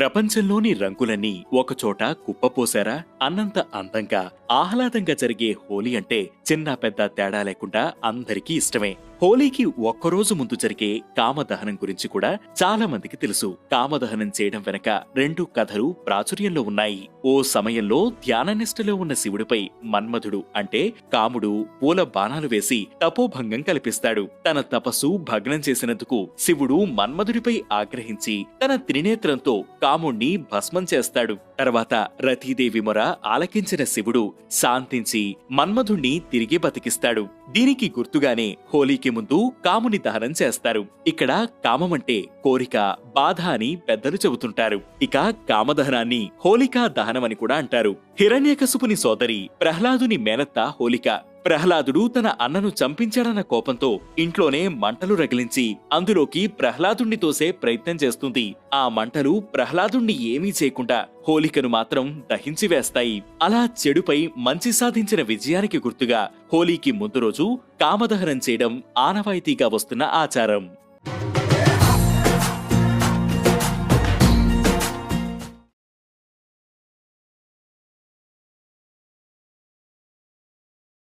ప్రపంచంలోని రంగులన్నీ ఒకచోట కుప్పపోశారా అన్నంత అందంగా ఆహ్లాదంగా జరిగే హోలీ అంటే చిన్న పెద్ద తేడా లేకుండా అందరికీ ఇష్టమే. హోలీకి ఒక్కరోజు ముందు జరిగే కామదహనం గురించి కూడా చాలా మందికి తెలుసు. కామదహనం చేయడం వెనక రెండు కథలు ప్రాచుర్యంలో ఉన్నాయి. ఓ సమయంలో ధ్యాననిష్టలో ఉన్న శివుడిపై మన్మధుడు అంటే కాముడు పూల బాణాలు వేసి తపోభంగం కల్పిస్తాడు. తన తపస్సు భగ్నం చేసినందుకు శివుడు మన్మధుడిపై ఆగ్రహించి తన త్రినేత్రంతో కాముణ్ణి భస్మం చేస్తాడు. తర్వాత రతీదేవి మొర ఆలకించిన శివుడు శాంతించి మన్మధుణ్ణి తిరిగి బతికిస్తాడు. దీనికి గుర్తుగానే హోలీకి ముందు కాముని దహనం చేస్తారు. ఇక్కడ కామమంటే కోరిక, బాధ అని పెద్దలు చెబుతుంటారు. ఇక కామదహనాన్ని హోలికా దహనమని కూడా అంటారు. హిరణ్యకశిపుని సోదరి ప్రహ్లాదుని మేనత్త హోలిక. ప్రహ్లాదుడు తన అన్నను చంపించాడన్న కోపంతో ఇంట్లోనే మంటలు రగిలించి అందులోకి ప్రహ్లాదుణ్ణి తోసే ప్రయత్నం చేస్తుంది. ఆ మంటలు ప్రహ్లాదుణ్ణి ఏమీ చేయకుండా హోలికను మాత్రం దహించి వేస్తాయి. అలా చెడుపై మంచి సాధించిన విజయానికి గుర్తుగా హోలీకి ముందు రోజు కామదహనం చేయడం ఆనవాయితీగా వస్తున్న ఆచారం.